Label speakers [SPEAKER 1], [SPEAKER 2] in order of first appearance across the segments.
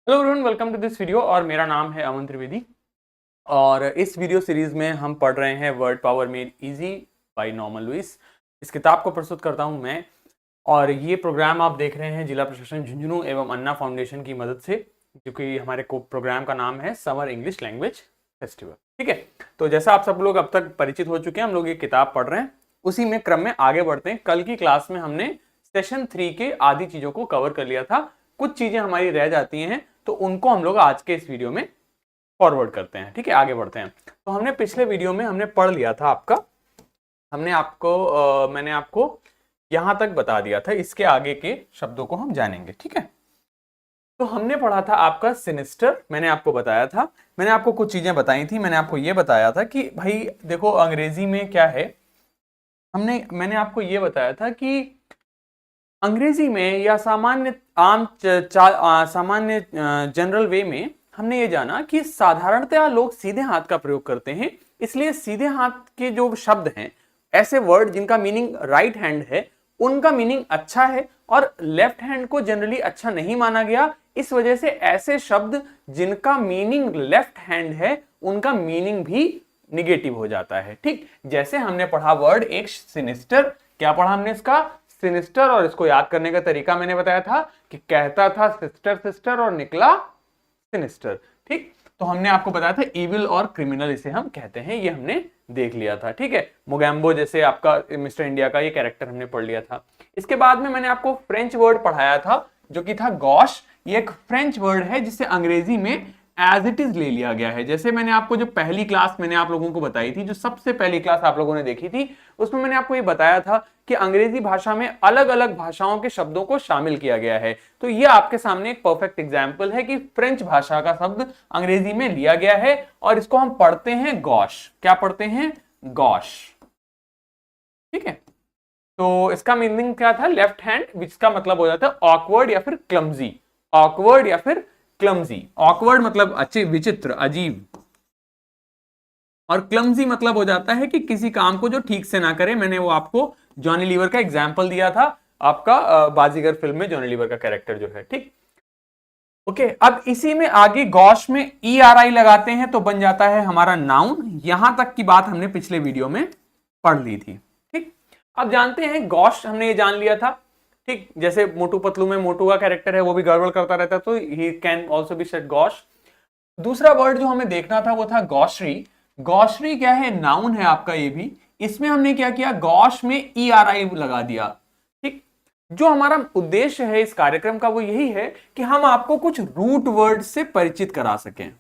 [SPEAKER 1] Hello everyone, welcome to this video. और मेरा नाम है अमन त्रिवेदी और इस वीडियो सीरीज में हम पढ़ रहे हैं word power made easy by Norman Lewis. इस किताब को प्रस्तुत करता हूं मैं और ये प्रोग्राम आप देख रहे हैं जिला प्रशासन झुंझुनू एवं अन्ना फाउंडेशन की मदद से, क्योंकि हमारे प्रोग्राम का नाम है समर इंग्लिश लैंग्वेज फेस्टिवल। ठीक है, तो जैसा आप सब लोग अब तक परिचित हो चुके हैं, हम लोग ये किताब पढ़ रहे हैं, उसी में क्रम में आगे बढ़ते हैं। कल की क्लास में हमने सेशन 3 के आधी चीजों को कवर कर लिया था। कुछ चीजें हमारी रह जाती हैं तो उनको हम लोग आज के इस वीडियो में फॉरवर्ड करते हैं। ठीक है, आगे बढ़ते हैं। तो हमने पिछले वीडियो में हमने पढ़ लिया था मैंने आपको यहां तक बता दिया था। इसके आगे के शब्दों को हम जानेंगे। ठीक है, तो हमने पढ़ा था आपका सिनिस्टर। मैंने आपको बताया था, मैंने आपको कुछ चीजें बताई थी। मैंने आपको यह बताया था कि भाई देखो अंग्रेजी में क्या है। मैंने आपको यह बताया था कि अंग्रेजी में या सामान्य जनरल वे में हमने ये जाना कि साधारणतया लोग सीधे हाथ का प्रयोग करते हैं। इसलिए सीधे हाथ के जो शब्द हैं, ऐसे वर्ड जिनका मीनिंग राइट हैंड है, उनका मीनिंग अच्छा है और लेफ्ट हैंड को जनरली अच्छा नहीं माना गया। इस वजह से ऐसे शब्द जिनका मीनिंग लेफ्ट हैंड है, उनका मीनिंग भी निगेटिव हो जाता है। ठीक, जैसे हमने पढ़ा वर्ड एक सिनिस्टर। क्या पढ़ा हमने इसका? सिनिस्टर। और इसको याद करने का तरीका मैंने बताया था कि कहता था सिस्टर सिस्टर और निकला सिनिस्टर। ठीक, तो हमने आपको बताया था इविल और क्रिमिनल इसे हम कहते हैं, ये हमने देख लिया था। ठीक है, मोगैम्बो जैसे आपका मिस्टर इंडिया का ये कैरेक्टर हमने पढ़ लिया था। इसके बाद में मैंने आपको फ्रेंच वर्ड पढ़ाया था जो कि था गॉश। ये एक फ्रेंच वर्ड है जिसे अंग्रेजी में एज इट इज ले लिया गया है। जैसे मैंने आपको जो पहली क्लास मैंने आप लोगों को बताई थी, जो सबसे पहली क्लास आप लोगों ने देखी थी, उसमें मैंने आपको ये बताया था कि अंग्रेजी भाषा में अलग अलग भाषाओं के शब्दों को शामिल किया गया है। तो ये आपके सामने एक परफेक्ट एग्जाम्पल है कि फ्रेंच भाषा का शब्द अंग्रेजी में लिया गया है और इसको हम पढ़ते हैं गॉश। क्या पढ़ते हैं? गॉश। ठीक है, तो इसका मीनिंग क्या था? लेफ्ट हैंड, जिसका मतलब हो जाता है ऑकवर्ड या फिर क्लमजी। ऑकवर्ड या फिर क्लमजी। ऑकवर्ड मतलब अच्छे, विचित्र, अजीब, और क्लमजी मतलब हो जाता है कि किसी काम को जो ठीक से ना करे। मैंने वो आपको जॉनी लीवर का एग्जाम्पल दिया था, आपका बाजीगर फिल्म में जॉनी लीवर का कैरेक्टर जो है। ठीक, ओके। अब इसी में आगे गॉश में ERI लगाते हैं तो बन जाता है हमारा नाउन। यहां तक की बात हमने पिछले वीडियो में पढ़ ली थी। ठीक, अब जानते हैं गॉश, हमने ये जान लिया था। ठीक, जैसे मोटू पतलू में मोटू का कैरेक्टर है, वो भी गड़बड़ करता रहता है, तो he can also be said gosh. दूसरा वर्ड जो हमें देखना था वो था गॉशरी। गॉशरी क्या है? नाउन है आपका ये भी। इसमें हमने क्या किया? गॉश में ERI लगा दिया। ठीक, जो हमारा उद्देश्य है इस कार्यक्रम का वो यही है कि हम आपको कुछ रूट वर्ड से परिचित करा सकें,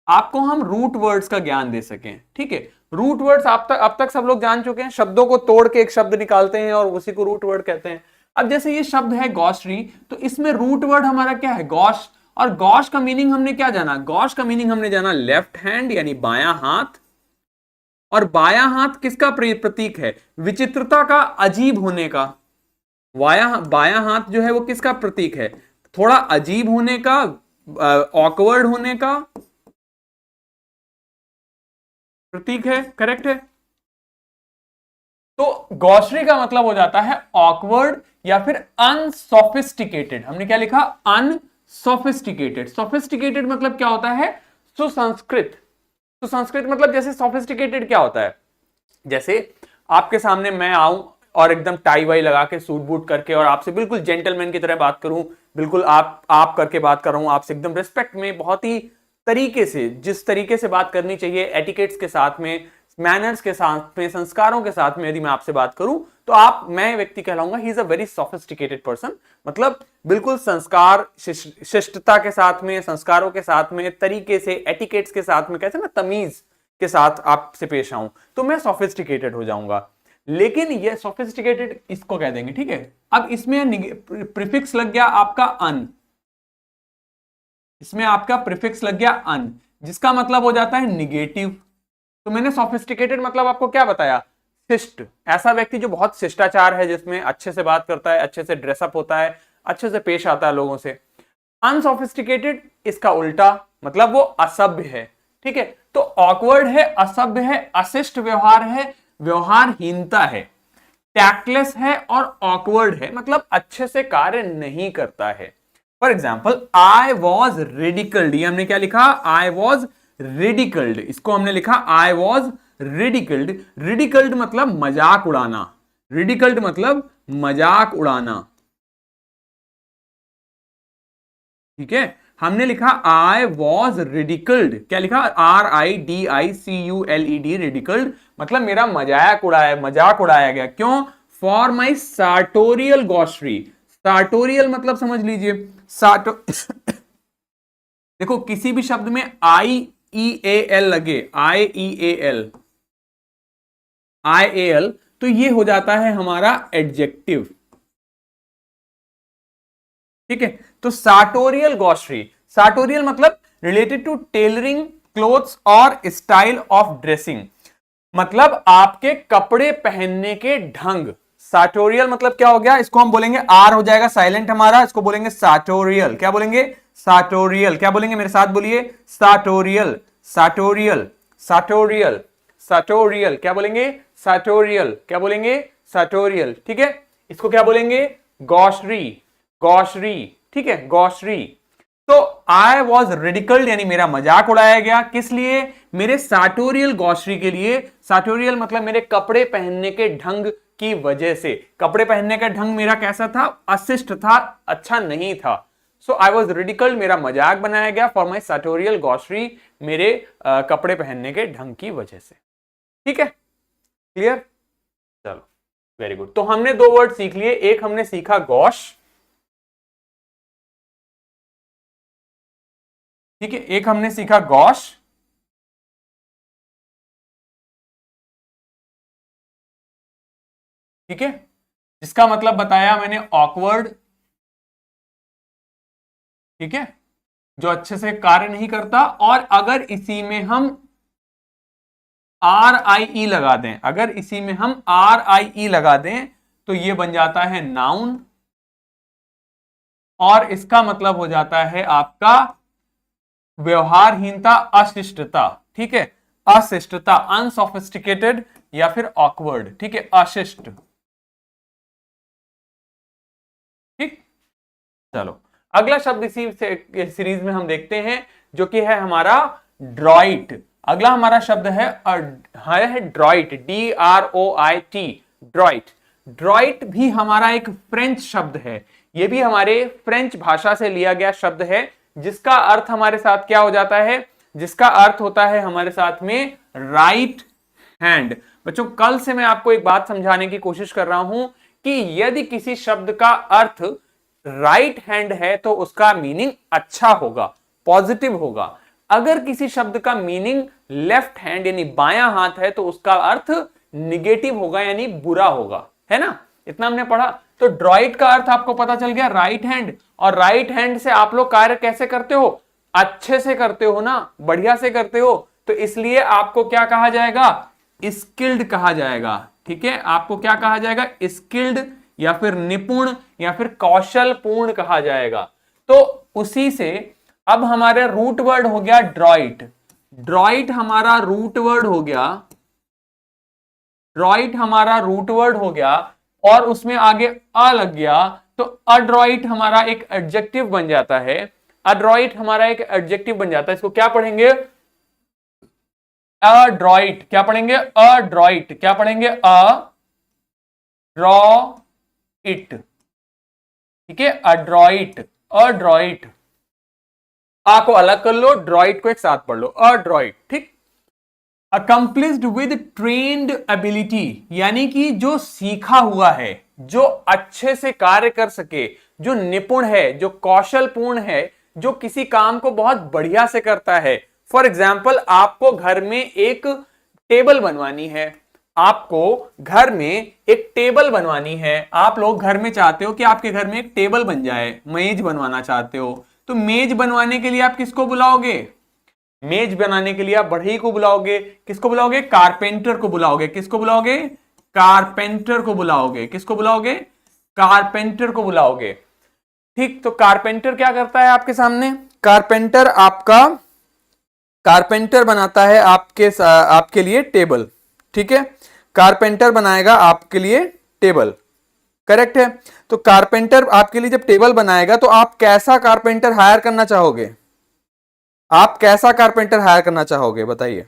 [SPEAKER 1] आपको हम रूट वर्ड्स का ज्ञान दे सकें। ठीक है, रूट वर्ड्स अब तक सब लोग जान चुके हैं। शब्दों को तोड़ के एक शब्द निकालते हैं और उसी को रूट वर्ड कहते हैं। अब जैसे ये शब्द है गॉशरी, तो इसमें रूट वर्ड हमारा क्या है? गॉश। और गॉश का मीनिंग हमने क्या जाना? गॉश का मीनिंग हमने जाना लेफ्ट हैंड, यानी बायां हाथ। और बायां हाथ किसका प्रतीक है? विचित्रता का, अजीब होने का। बायां हाथ जो है वो किसका प्रतीक है? थोड़ा अजीब होने का, ऑकवर्ड होने का प्रतीक है। करेक्ट है। तो गॉशरी का मतलब हो जाता है ऑकवर्ड या फिर अनसोफिस्टिकेटेड। हमने क्या लिखा? अनसोफिस्टिकेटेड। सोफिस्टिकेटेड मतलब क्या होता है? सुसंस्कृत। सुसंस्कृत मतलब जैसे सोफिस्टिकेटेड क्या होता है? जैसे आपके सामने मैं आऊं और एकदम टाई वाई लगा के, सूट बूट करके, और आपसे बिल्कुल जेंटलमैन की तरह बात करूं, बिल्कुल आप करके बात कर रहा हूं आपसे, एकदम रिस्पेक्ट में, बहुत ही तरीके से, जिस तरीके से बात करनी चाहिए, एटिकेट्स के साथ में, मैनर्स के साथ में, संस्कारों के साथ में यदि मैं आपसे बात करूं, तो मैं व्यक्ति कहलाऊंगा he is a very sophisticated person. मतलब बिल्कुल संस्कार, शिष्टता के साथ में, संस्कारों के साथ में, तरीके से, एटिकेट्स के साथ में, कहते हैं ना, तमीज के साथ आपसे पेश आऊं, तो मैं सोफिस्टिकेटेड हो जाऊंगा। लेकिन ये सोफिस्टिकेटेड इसको कह देंगे। ठीक है, अब इसमें प्रीफिक्स लग गया आपका अन। इसमें आपका प्रीफिक्स लग गया अन, जिसका मतलब हो जाता है निगेटिव। तो मैंने सोफिस्टिकेटेड मतलब आपको क्या बताया? शिष्ट, ऐसा व्यक्ति जो बहुत शिष्टाचार है, जिसमें अच्छे से बात करता है, अच्छे से ड्रेसअप होता है, अच्छे से पेश आता है लोगों से। अनसोफिस्टिकेटेड इसका उल्टा, मतलब वो असभ्य है। ठीक है, तो ऑकवर्ड है, असभ्य है, अशिष्ट व्यवहार है, व्यवहारहीनता है, टैक्टलेस है और ऑकवर्ड है, मतलब अच्छे से कार्य नहीं करता है। फॉर एग्जाम्पल आई वॉज रिडिकल्ड, ये हमने क्या लिखा, आई वॉज रिडिकल्ड, इसको हमने लिखा आई वॉज रिडिकल्ड। रिडिकल्ड मतलब मजाक उड़ाना, रिडिकल्ड मतलब मजाक उड़ाना, ठीक है। हमने लिखा आई वॉज रिडिकल्ड, क्या लिखा, RIDICULED, रिडिकल्ड मतलब मेरा मजाक उड़ाया गया। क्यों, फॉर माई सार्टोरियल गॉस्ट्री, सार्टोरियल मतलब समझ लीजिए देखो किसी भी शब्द में IEAL लगे, IEAL तो ये हो जाता है हमारा एडजेक्टिव, ठीक है। तो सार्टोरियल गॉस्ट्री, सार्टोरियल मतलब रिलेटेड टू टेलरिंग क्लोथ्स और स्टाइल ऑफ ड्रेसिंग, मतलब आपके कपड़े पहनने के ढंग। सार्टोरियल मतलब क्या हो गया, इसको हम बोलेंगे, आर हो जाएगा साइलेंट हमारा, इसको बोलेंगे सार्टोरियल। क्या बोलेंगे, सार्टोरियल। क्या बोलेंगे, मेरे साथ बोलिए, सार्टोरियल, सार्टोरियल, सार्टोरियल, सार्टोरियल। क्या बोलेंगे, सार्टोरियल। क्या बोलेंगे, सार्टोरियल, ठीक है। इसको क्या बोलेंगे, गॉस्ट्री, गॉस्ट्री, ठीक है, गॉस्ट्री। तो आई वॉज रिडिकल्ड यानी मेरा मजाक उड़ाया गया, किस लिए, मेरे सार्टोरियल गॉस्ट्री के लिए। सार्टोरियल मतलब मेरे कपड़े पहनने के ढंग की वजह से। कपड़े पहनने का ढंग मेरा कैसा था, अशिष्ट था, अच्छा नहीं था। सो आई वॉज रिडिकल्ड, मेरा मजाक बनाया गया, फॉर माई सार्टोरियल गॉस्ट्री, मेरे कपड़े पहनने के ढंग की वजह से, ठीक है, क्लियर। चलो वेरी गुड। तो हमने दो वर्ड सीख लिए, एक हमने सीखा गॉश, ठीक है, एक हमने सीखा गॉश, ठीक है, जिसका मतलब बताया मैंने ऑकवर्ड, ठीक है, जो अच्छे से कार्य नहीं करता। और अगर इसी में हम RIE लगा दें, अगर इसी में हम RIE लगा दें तो ये बन जाता है नाउन, और इसका मतलब हो जाता है आपका व्यवहारहीनता, अशिष्टता, ठीक है, अशिष्टता, अनसोफिस्टिकेटेड या फिर ऑकवर्ड, ठीक है, अशिष्ट, ठीक। चलो अगला शब्द इसी सीरीज में हम देखते हैं, जो कि है हमारा ड्रॉइट। अगला हमारा शब्द है ड्रॉइट, DROIT, ड्रॉइट। ड्रॉइट भी हमारा एक फ्रेंच शब्द है, यह भी हमारे फ्रेंच भाषा से लिया गया शब्द है, जिसका अर्थ हमारे साथ क्या हो जाता है, जिसका अर्थ होता है हमारे साथ में राइट हैंड। बच्चों कल से मैं आपको एक बात समझाने की कोशिश कर रहा हूं कि यदि किसी शब्द का अर्थ राइट हैंड है तो उसका मीनिंग अच्छा होगा, पॉजिटिव होगा। अगर किसी शब्द का मीनिंग लेफ्ट हैंड यानी बायां हाथ है तो उसका अर्थ निगेटिव होगा यानी बुरा होगा, है ना, इतना हमने पढ़ा। तो ड्रॉइट का अर्थ आपको पता चल गया, राइट हैंड। और राइट हैंड से आप लोग कार्य कैसे करते हो, अच्छे से करते हो ना, बढ़िया से करते हो, तो इसलिए आपको क्या कहा जाएगा, स्किल्ड कहा जाएगा, ठीक है, आपको क्या कहा जाएगा, स्किल्ड या फिर निपुण या फिर कौशलपूर्ण कहा जाएगा। तो उसी से अब हमारा रूट वर्ड हो गया ड्रॉइट, ड्रॉइट हमारा रूट वर्ड हो गया, ड्रॉइट हमारा रूट वर्ड हो गया, और उसमें आगे अ लग गया तो अड्रॉइट हमारा एक एडजेक्टिव बन जाता है, अड्रॉइट हमारा एक एडजेक्टिव बन जाता है। इसको क्या पढ़ेंगे, अड्रॉइट। क्या पढ़ेंगे, अड्रॉइट। क्या पढ़ेंगे, अड्रॉइट, ठीक है, अड्रॉइट, अड्रॉइट। आ को अलग कर लो, ड्रॉइट को एक साथ पढ़ लो, अड्रॉइट, ठीक। अकम्प्लिस्ड विद ट्रेन्ड एबिलिटी, यानी कि जो सीखा हुआ है, जो अच्छे से कार्य कर सके, जो निपुण है, जो कौशलपूर्ण है, जो किसी काम को बहुत बढ़िया से करता है। फॉर एग्जाम्पल आपको घर में एक टेबल बनवानी है, आपको घर में एक टेबल बनवानी है, आप लोग घर में चाहते हो कि आपके घर में एक टेबल बन जाए, मेज बनवाना चाहते हो, तो मेज बनवाने के लिए आप किसको बुलाओगे, मेज बनाने के लिए आप बढ़ई को बुलाओगे, किसको बुलाओगे, कारपेंटर को बुलाओगे, किसको बुलाओगे, कारपेंटर को बुलाओगे, किसको बुलाओगे, कारपेंटर को बुलाओगे, ठीक। तो कारपेंटर क्या करता है आपके सामने, कारपेंटर आपका, कारपेंटर बनाता है आपके लिए टेबल, ठीक है, कारपेंटर बनाएगा आपके लिए टेबल, करेक्ट है। तो कारपेंटर आपके लिए जब टेबल बनाएगा तो आप कैसा कारपेंटर हायर करना चाहोगे? आप कैसा कारपेंटर हायर करना चाहोगे बताइए?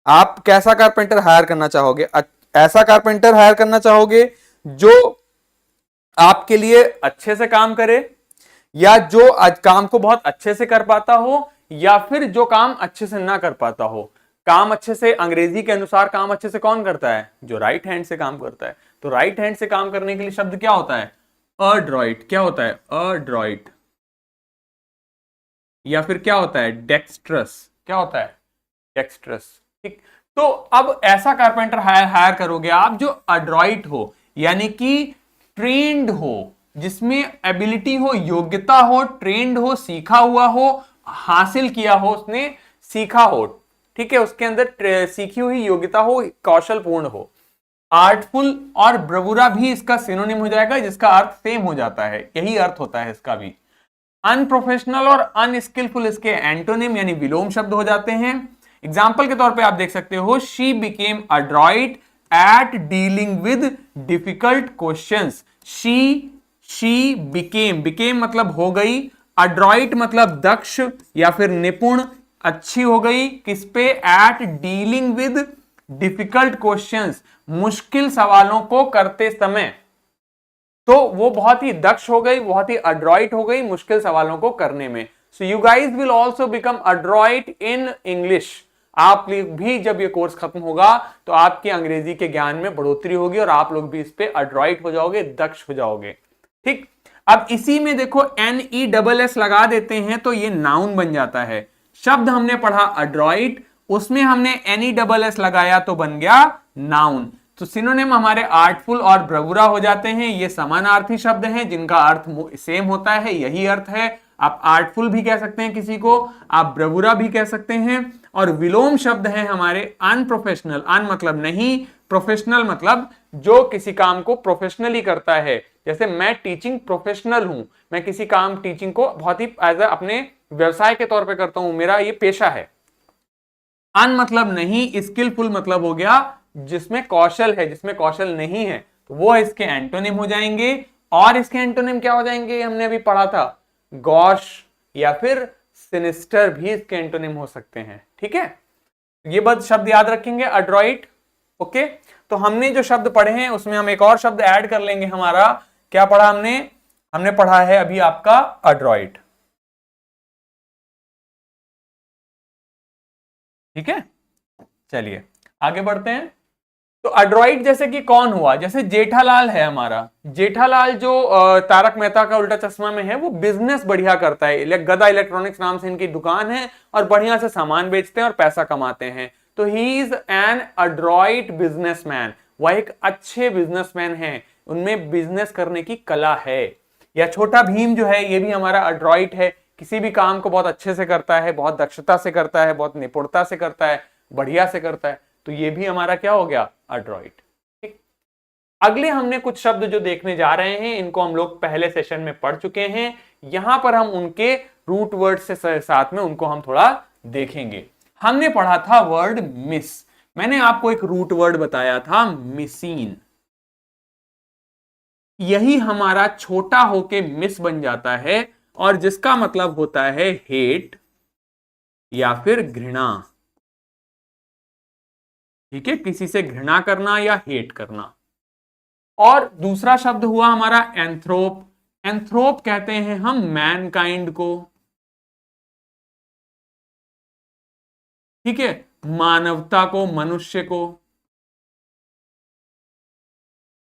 [SPEAKER 1] आप कैसा कारपेंटर हायर करना चाहोगे? ऐसा कारपेंटर हायर करना चाहोगे जो आपके लिए अच्छे से काम करे, या जो काम को बहुत अच्छे से कर पाता हो, या फिर जो काम अच्छे से ना कर पाता हो? काम अच्छे से, अंग्रेजी के अनुसार काम अच्छे से कौन करता है? जो राइट हैंड से काम करता है। तो राइट हैंड से काम करने के लिए शब्द क्या होता है? अड्रॉइट। क्या होता है? अड्रॉइट। या फिर क्या होता है? डेक्स्ट्रस। क्या होता है? डेक्स्ट्रस। ठीक। तो अब ऐसा कारपेंटर हायर करोगे आप जो अड्रॉइट हो, यानी कि ट्रेंड हो, जिसमें एबिलिटी हो, योग्यता हो, ट्रेंड हो, सीखा हुआ हो, हासिल किया हो, उसने सीखा हो, ठीक है, उसके अंदर सीखी हुई योग्यता हो, कौशल पूर्ण हो। आर्टफुल और ब्रवुरा भी इसका सिनोनिम हो जाएगा, जिसका अर्थ सेम हो जाता है, यही अर्थ होता है इसका भी। अनप्रोफेशनल और अनस्किलफुल इसके एंटोनिम यानी विलोम शब्द हो जाते हैं। एग्जाम्पल के तौर पे आप देख सकते हो, she became adroit at dealing with difficult questions. She became मतलब हो गई, अड्रॉइट मतलब दक्ष या फिर निपुण, अच्छी हो गई किस पे? At dealing with difficult questions, मुश्किल सवालों को करते समय। तो वो बहुत ही दक्ष हो गई, बहुत ही अड्रॉइट हो गई मुश्किल सवालों को करने में। So you guys will also become adroit in English. आप भी जब ये कोर्स खत्म होगा तो आपकी अंग्रेजी के ज्ञान में बढ़ोतरी होगी और आप लोग भी इस पे अड्रॉइट हो जाओगे, दक्ष हो जाओगे। ठीक। अब इसी में देखो NESS लगा देते हैं तो ये नाउन बन जाता है। शब्द हमने पढ़ा अड्रॉइट, उसमें हमने NESS लगाया तो बन गया नाउन। तो सिनोनिम हमारे आर्टफुल और ब्रवुरा हो जाते हैं। ये समानार्थी शब्द हैं जिनका अर्थ सेम होता है, यही अर्थ है। आप आर्टफुल भी कह सकते हैं किसी को, आप ब्रवुरा भी कह सकते हैं। और विलोम शब्द है हमारे अनप्रोफेशनल। अन मतलब नहीं, प्रोफेशनल मतलब जो किसी काम को प्रोफेशनली करता है। जैसे मैं टीचिंग प्रोफेशनल हूं, मैं किसी काम टीचिंग को बहुत ही एज अपने व्यवसाय के तौर पे करता हूं, मेरा ये पेशा है। अन मतलब नहीं, स्किलफुल मतलब हो गया जिसमें कौशल है, जिसमें कौशल नहीं है, तो वो इसके एंटोनिम हो जाएंगे। और इसके एंटोनिम क्या हो जाएंगे? हमने अभी पढ़ा था, गॉश या फिर सिनिस्टर भी इसके एंटोनिम हो सकते हैं। ठीक है, ये बस शब्द याद रखेंगे, अड्रॉइट। ओके, तो हमने जो शब्द पढ़े हैं उसमें हम एक और शब्द ऐड कर लेंगे। हमारा क्या पढ़ा हमने पढ़ा है अभी आपका अड्रॉइट। ठीक है, चलिए आगे बढ़ते हैं। तो अड्रॉइट जैसे कि कौन हुआ? जैसे जेठालाल है हमारा। जेठालाल जो तारक मेहता का उल्टा चश्मा में है, वो बिजनेस बढ़िया करता है। गदा इलेक्ट्रॉनिक्स नाम से इनकी दुकान है और बढ़िया से सामान बेचते हैं और पैसा कमाते हैं। तो he is an adroit businessman. वह एक अच्छे बिजनेसमैन है, उनमें बिजनेस करने की कला है। या छोटा भीम जो है, ये भी हमारा अड्रॉइट है, किसी भी काम को बहुत अच्छे से करता है, बहुत दक्षता से करता है, बहुत निपुणता से करता है, बढ़िया से करता है। तो ये भी हमारा क्या हो गया? अड्रॉइट। ठीक। अगले हमने कुछ शब्द जो देखने जा रहे हैं, इनको हम लोग पहले सेशन में पढ़ चुके हैं। यहां पर हम उनके रूट वर्ड से साथ में उनको हम थोड़ा देखेंगे। हमने पढ़ा था वर्ड मिस। मैंने आपको एक रूट वर्ड बताया था, मिसीन। यही हमारा छोटा होके मिस बन जाता है और जिसका मतलब होता है हेट या फिर घृणा। ठीक है, किसी से घृणा करना या हेट करना। और दूसरा शब्द हुआ हमारा एंथ्रोप। एंथ्रोप कहते हैं हम मैनकाइंड को। ठीक है, मानवता को, मनुष्य को।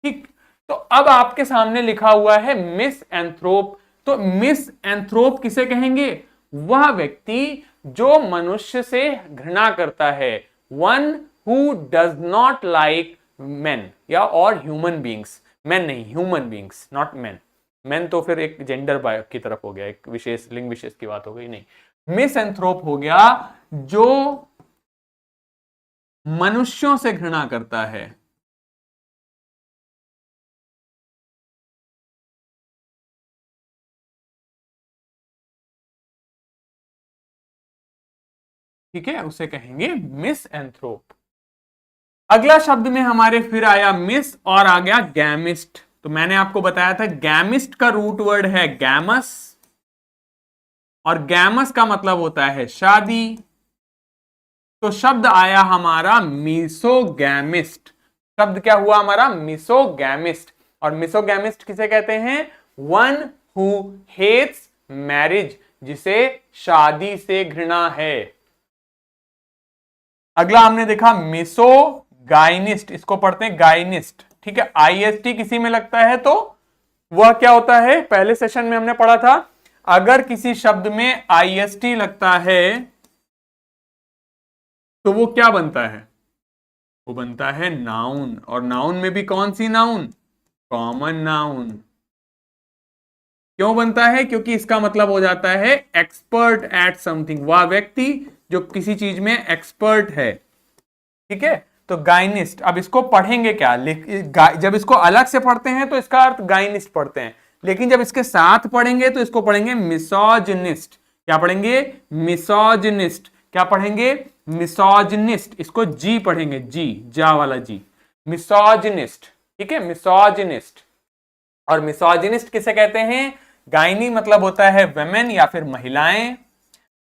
[SPEAKER 1] ठीक। तो अब आपके सामने लिखा हुआ है मिस एंथ्रोप। तो मिस एंथ्रोप किसे कहेंगे? वह व्यक्ति जो मनुष्य से घृणा करता है। One who does not like main या और ह्यूमन बींग्स। मेन नहीं, human beings, not main. Main तो फिर एक जेंडर की तरफ हो गया, एक विशेष लिंग विशेष की बात हो गई। नहीं, मिस एंथ्रोप हो गया जो मनुष्यों से घृणा करता है। ठीक है, उसे कहेंगे मिस एंथ्रोप। अगला शब्द में हमारे फिर आया मिस और आ गया गैमिस्ट। तो मैंने आपको बताया था गैमिस्ट का रूट वर्ड है गैमस, और गैमस का मतलब होता है शादी। तो शब्द आया हमारा मिसोगैमिस्ट। शब्द क्या हुआ हमारा? मिसोगैमिस्ट। और मिसोगैमिस्ट किसे कहते हैं? वन हु हेट्स मैरिज, जिसे शादी से घृणा है। अगला हमने देखा मिसोगाइनिस्ट, इसको पढ़ते हैं गाइनिस्ट, ठीक है। आईएसटी किसी में लगता है तो वह क्या होता है? पहले सेशन में हमने पढ़ा था, अगर किसी शब्द में आईएसटी लगता है तो वो क्या बनता है? वो बनता है नाउन। और नाउन में भी कौन सी नाउन? Common noun. क्यों बनता है? क्योंकि इसका मतलब हो जाता है एक्सपर्ट एट समथिंग, वह व्यक्ति जो किसी चीज में एक्सपर्ट है, ठीक है। तो गाइनिस्ट, अब इसको पढ़ेंगे क्या? जब इसको अलग से पढ़ते हैं तो इसका अर्थ गाइनिस्ट पढ़ते हैं, लेकिन जब इसके साथ पढ़ेंगे तो इसको पढ़ेंगे मिसोजिनिस्ट। क्या पढ़ेंगे? मिसोजिनिस्ट। क्या पढ़ेंगे? मिसोजिनिस्ट। इसको जी पढ़ेंगे, जी, जा वाला जी, मिसोजिनिस्ट, ठीक है, मिसोजिनिस्ट। और मिसोजिनिस्ट किसे कहते हैं? गाइनी मतलब होता है वेमेन या फिर महिलाएं,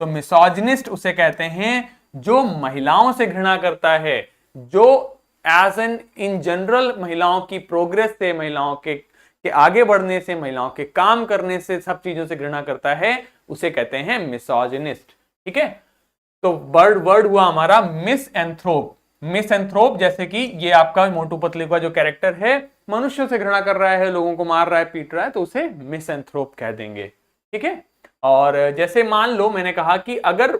[SPEAKER 1] तो मिसोजिनिस्ट उसे कहते हैं जो महिलाओं से घृणा करता है, जो एज एन इन जनरल महिलाओं की प्रोग्रेस से, महिलाओं के आगे बढ़ने से, महिलाओं के काम करने से, सब चीजों से घृणा करता है, उसे कहते हैं मिसोजिनिस्ट, ठीक है। तो वर्ड हुआ हमारा मिसएंथ्रोप। मिसएंथ्रोप जैसे कि ये आपका मोटू पतलू का जो कैरेक्टर है, मनुष्यों से घृणा कर रहा है, लोगों को मार रहा है, पीट रहा है, तो उसे मिसएंथ्रोप कह देंगे, ठीक है। और जैसे मान लो मैंने कहा कि अगर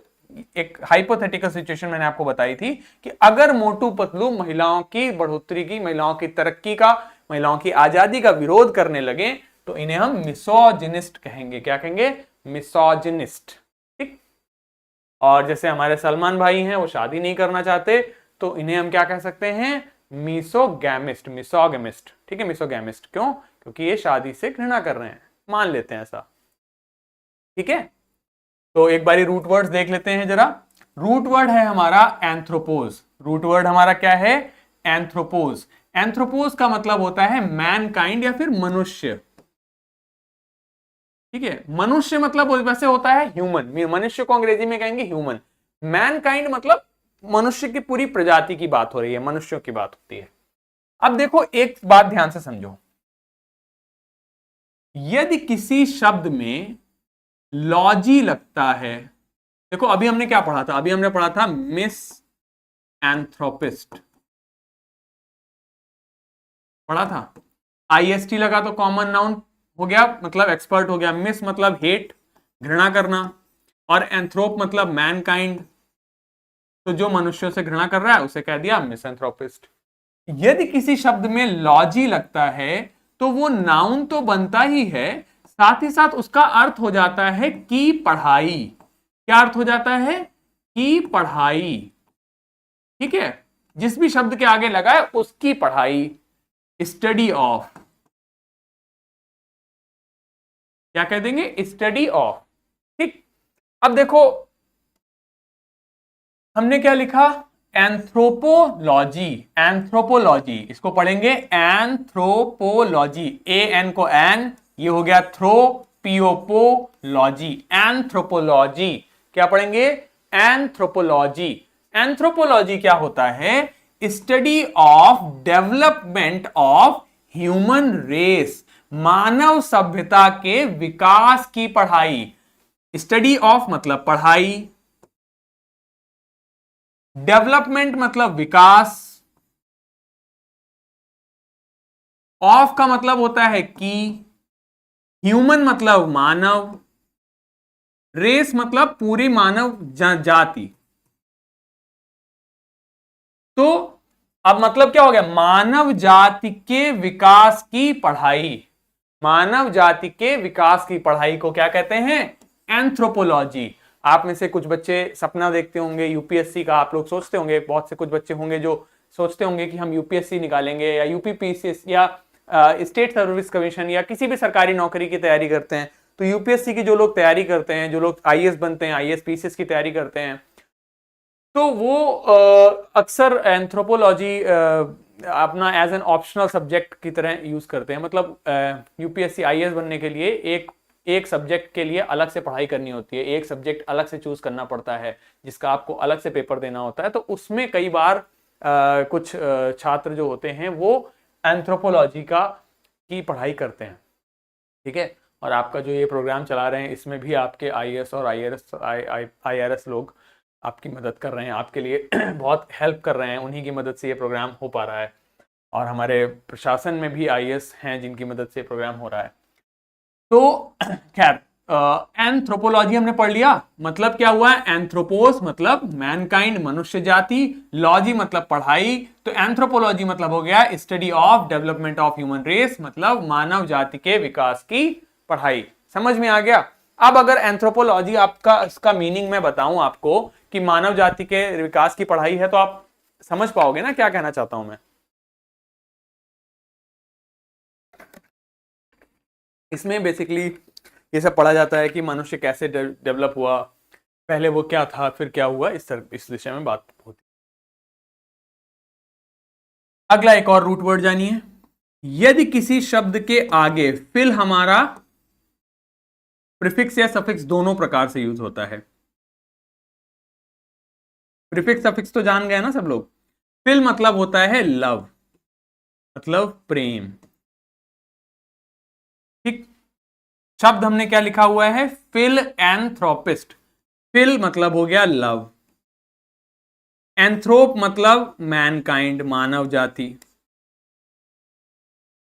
[SPEAKER 1] एक हाइपोथेटिकल सिचुएशन मैंने आपको बताई थी कि अगर मोटू पतलू महिलाओं की बढ़ोतरी की, महिलाओं की तरक्की का, महिलाओं की आजादी का विरोध करने लगे तो इन्हें हम मिसोजिनिस्ट कहेंगे। क्या कहेंगे? मिसोजिनिस्ट, ठीक। और जैसे हमारे सलमान भाई हैं, वो शादी नहीं करना चाहते, तो इन्हें हम क्या कह सकते हैं? मिसोगैमिस्ट, मिसोगैमिस्ट, ठीक है, मिसोगैमिस्ट। क्यों? क्योंकि ये शादी से घृणा कर रहे हैं, मान लेते हैं ऐसा, ठीक है। तो एक बारी रूट वर्ड्स देख लेते हैं जरा। रूट वर्ड है हमारा एंथ्रोपोज। रूट वर्ड हमारा क्या है? एंथ्रोपोज। एंथ्रोपोज का मतलब होता है मैनकाइंड या फिर मनुष्य, ठीक है। मनुष्य मतलब वैसे होता है ह्यूमन, मनुष्य को अंग्रेजी में कहेंगे ह्यूमन। मैनकाइंड मतलब मनुष्य की पूरी प्रजाति की बात हो रही है, मनुष्यों की बात होती है। अब देखो एक बात ध्यान से समझो, यदि किसी शब्द में लॉजी लगता है, देखो अभी हमने क्या पढ़ा था? अभी हमने पढ़ा था मिस एंथ्रोपिस्ट, पढ़ा था। आईएसटी लगा तो कॉमन नाउन हो गया, मतलब एक्सपर्ट हो गया। मिस मतलब हेट, घृणा करना, और एंथ्रोप मतलब मैनकाइंड, तो जो मनुष्यों से घृणा कर रहा है उसे कह दिया मिसएंथ्रोपिस्ट। यदि किसी शब्द में लॉजी लगता है तो वो नाउन तो बनता ही है, साथ ही साथ उसका अर्थ हो जाता है की पढ़ाई। क्या अर्थ हो जाता है? की पढ़ाई, ठीक है। जिस भी शब्द के आगे लगा है उसकी पढ़ाई, स्टडी ऑफ, क्या कह देंगे? स्टडी ऑफ, ठीक। अब देखो हमने क्या लिखा? एंथ्रोपोलॉजी, एंथ्रोपोलॉजी, इसको पढ़ेंगे एंथ्रोपोलॉजी, ए एन को एन, ये हो गया थ्रो, पियोपोलॉजी, एंथ्रोपोलॉजी। क्या पढ़ेंगे? एंथ्रोपोलॉजी। एंथ्रोपोलॉजी क्या होता है? Study of development of human race, मानव सभ्यता के विकास की पढ़ाई। स्टडी ऑफ मतलब पढ़ाई, डेवलपमेंट मतलब विकास, ऑफ का मतलब होता है की, ह्यूमन मतलब मानव, रेस मतलब पूरी मानव जाति। तो अब मतलब क्या हो गया? मानव जाति के विकास की पढ़ाई। मानव जाति के विकास की पढ़ाई को क्या कहते हैं? एंथ्रोपोलॉजी। आप में से कुछ बच्चे सपना देखते होंगे यूपीएससी का, आप लोग सोचते होंगे, बहुत से कुछ बच्चे होंगे जो सोचते होंगे कि हम यूपीएससी निकालेंगे या यूपीपीसीएस या स्टेट सर्विस कमीशन या किसी भी सरकारी नौकरी की तैयारी करते हैं। तो यूपीएससी की जो लोग तैयारी करते हैं, जो लोग आईएएस बनते हैं, आईएएस पीसीएस की तैयारी करते हैं, तो वो अक्सर एंथ्रोपोलॉजी अपना एज एन ऑप्शनल सब्जेक्ट की तरह यूज करते हैं। मतलब यूपीएससी आईएएस बनने के लिए एक सब्जेक्ट के लिए अलग से पढ़ाई करनी होती है, एक सब्जेक्ट अलग से चूज करना पड़ता है, जिसका आपको अलग से पेपर देना होता है। तो उसमें कई बार कुछ छात्र जो होते हैं वो एंथ्रोपोलॉजी की पढ़ाई करते हैं, ठीक है। और आपका जो ये प्रोग्राम चला रहे हैं इसमें भी आपके आईएएस और आईआरएस लोग आपकी मदद कर रहे हैं, आपके लिए बहुत हेल्प कर रहे हैं, उन्हीं की मदद से ये प्रोग्राम हो पा रहा है। और हमारे प्रशासन में भी आईएएस हैं जिनकी मदद से प्रोग्राम हो रहा है। तो खैर, एंथ्रोपोलॉजी हमने पढ़ लिया। मतलब क्या हुआ है? एंथ्रोपोस मतलब मैनकाइंड, मनुष्य जाति, लॉजी मतलब पढ़ाई, तो एंथ्रोपोलॉजी मतलब हो गया study of development of human race, मतलब मानव जाति के विकास की पढ़ाई। समझ में आ गया? अब अगर एंथ्रोपोलॉजी आपका इसका मीनिंग मैं बताऊं आपको कि मानव जाति के विकास की पढ़ाई है, तो आप समझ पाओगे ना क्या कहना चाहता हूं मैं। इसमें बेसिकली ये सब पढ़ा जाता है कि मनुष्य कैसे डेवलप हुआ, पहले वो क्या था, फिर क्या हुआ, इस विषय में बात होती है। अगला एक और रूट वर्ड जानिए। यदि किसी शब्द के आगे फिल हमारा प्रीफिक्स या सफिक्स दोनों प्रकार से यूज होता है। प्रीफिक्स सफिक्स तो जान गए ना सब लोग। फिल मतलब होता है लव, मतलब प्रेम, ठीक। शब्द हमने क्या लिखा हुआ है? फिलएंथ्रोपिस्ट। फिल मतलब हो गया लव, एंथ्रोप मतलब मैनकाइंड, मानव जाति,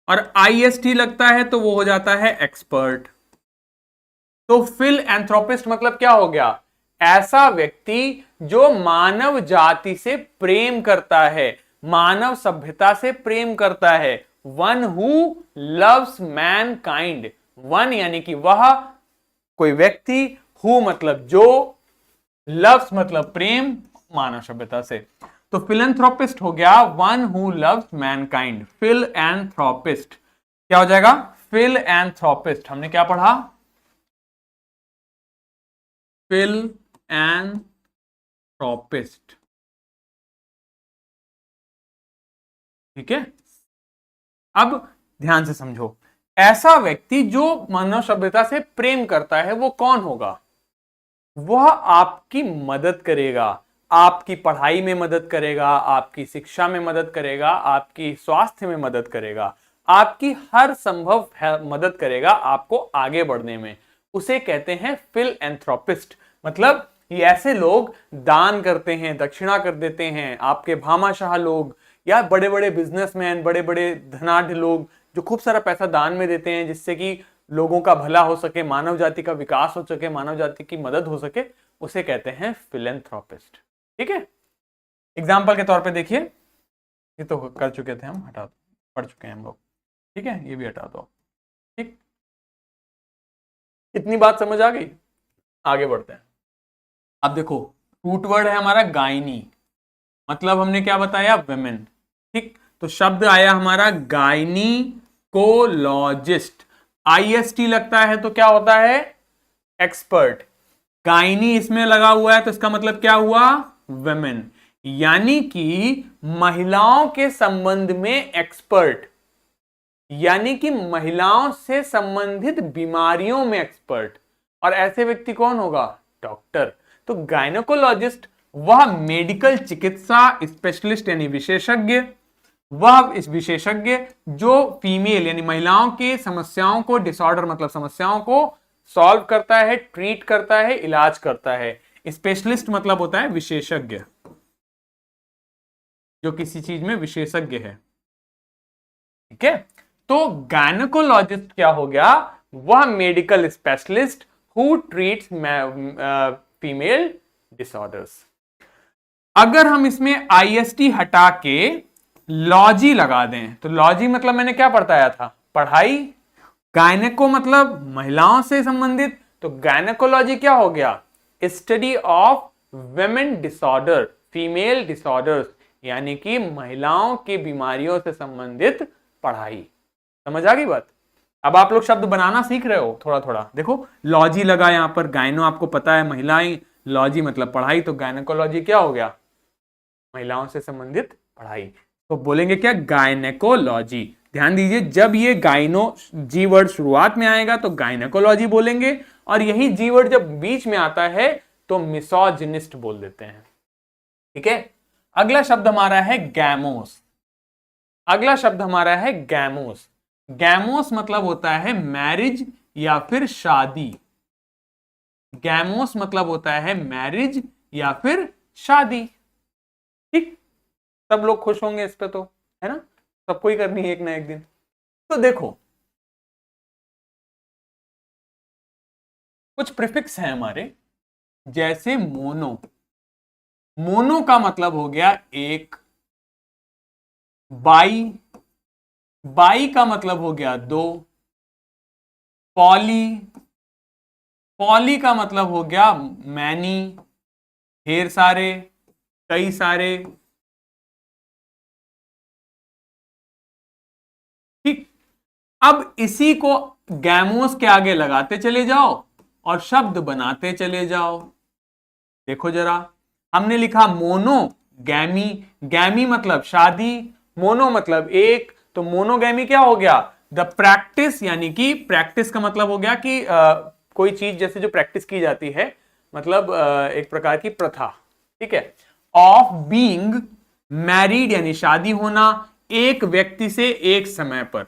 [SPEAKER 1] और आईएसटी लगता है तो वो हो जाता है एक्सपर्ट। तो फिलएंथ्रोपिस्ट मतलब क्या हो गया? ऐसा व्यक्ति जो मानव जाति से प्रेम करता है, मानव सभ्यता से प्रेम करता है। One who loves Mankind, one यानी कि वह, कोई व्यक्ति, हु मतलब जो, लव्स मतलब प्रेम मानव सभ्यता से। तो फिलएंथ्रोपिस्ट हो गया वन हु लव्स मैनकाइंड। फिलएंथ्रोपिस्ट क्या हो जाएगा? फिलएंथ्रोपिस्ट हमने क्या पढ़ा? फिलएंथ्रोपिस्ट, ठीक है। अब ध्यान से समझो, ऐसा व्यक्ति जो मानव सभ्यता से प्रेम करता है वो कौन होगा? वह आपकी मदद करेगा, आपकी पढ़ाई में मदद करेगा, आपकी शिक्षा में मदद करेगा, आपकी स्वास्थ्य में मदद करेगा, आपकी हर संभव मदद करेगा आपको आगे बढ़ने में। उसे कहते हैं फिलएंथ्रोपिस्ट। मतलब ये ऐसे लोग दान करते हैं, दक्षिणा कर देते हैं, आपके भामाशाह लोग या बड़े बड़े बिजनेसमैन, बड़े बड़े धनाढ्य लोग जो खूब सारा पैसा दान में देते हैं जिससे कि लोगों का भला हो सके, मानव जाति का विकास हो सके, मानव जाति की मदद हो सके, उसे कहते हैं फिलएंथ्रोपिस्ट, ठीक है। एग्जाम्पल के तौर पे देखिए, ये तो कर चुके थे हम, हटा दो, पढ़ चुके हैं हम लोग, ठीक है, ये भी हटा दो, ठीक। इतनी बात समझ आ गई? आगे बढ़ते हैं। अब देखो, रूट वर्ड है हमारा गायनी, मतलब हमने क्या बताया? वुमेन, ठीक। तो शब्द आया हमारा गायनीकोलॉजिस्ट, आईएसटी लगता है तो क्या होता है? एक्सपर्ट। गायनी इसमें लगा हुआ है तो इसका मतलब क्या हुआ? वुमेन, यानी कि महिलाओं के संबंध में एक्सपर्ट, यानी कि महिलाओं से संबंधित बीमारियों में एक्सपर्ट। और ऐसे व्यक्ति कौन होगा? डॉक्टर। तो गायनेकोलॉजिस्ट वह मेडिकल चिकित्सा स्पेशलिस्ट यानी विशेषज्ञ, वह इस विशेषज्ञ जो फीमेल यानी महिलाओं की समस्याओं को, डिसऑर्डर मतलब समस्याओं को सॉल्व करता है, ट्रीट करता है, इलाज करता है। स्पेशलिस्ट मतलब होता है विशेषज्ञ, जो किसी चीज में विशेषज्ञ है, ठीक है। तो गायनेकोलॉजिस्ट क्या हो गया? वह medical specialist who treats female disorders. अगर हम इसमें आईएसटी हटा के लॉजी लगा दें तो लॉजी मतलब मैंने क्या बताया था? पढ़ाई। गायनेको मतलब महिलाओं से संबंधित, तो गायनेकोलॉजी क्या हो गया? Study of women disorder, female disorders, यानी कि महिलाओं की बीमारियों से संबंधित पढ़ाई। समझ आ गई बात? अब आप लोग शब्द बनाना सीख रहे हो थोड़ा थोड़ा। देखो लॉजी लगा यहां पर, गायनो आपको पता है महिलाएं, लॉजी मतलब पढ़ाई, तो गायनेकोलॉजी क्या हो गया? महिलाओं से संबंधित पढ़ाई। तो बोलेंगे क्या, गायनेकोलॉजी। ध्यान दीजिए, जब ये गाइनो जी वर्ड शुरुआत में आएगा तो गायनेकोलॉजी बोलेंगे, और यही जी वर्ड जब बीच में आता है तो मिसोजिनिस्ट बोल देते हैं। ठीक है, अगला शब्द हमारा है गैमोस। अगला शब्द हमारा है गैमोस। गैमोस मतलब होता है मैरिज या फिर शादी। गैमोस मतलब होता है मैरिज या फिर शादी। ठीक, सब लोग खुश होंगे इस पे तो, है ना, सबको ही करनी है एक ना एक दिन। तो देखो, कुछ प्रीफिक्स हैं हमारे, जैसे मोनो। मोनो का मतलब हो गया एक। बाई, बाई का मतलब हो गया दो। पॉली, पॉली का मतलब हो गया मैनी, ढेर सारे, कई सारे। ठीक, अब इसी को गैमोस के आगे लगाते चले जाओ और शब्द बनाते चले जाओ। देखो जरा, हमने लिखा मोनो गैमी। गैमी मतलब शादी, मोनो मतलब एक, तो मोनोगैमी क्या हो गया, द प्रैक्टिस, यानी कि प्रैक्टिस का मतलब हो गया कि कोई चीज जैसे जो प्रैक्टिस की जाती है, मतलब एक प्रकार की प्रथा। ठीक है, ऑफ बीइंग मैरिड यानी शादी होना, एक व्यक्ति से एक समय पर,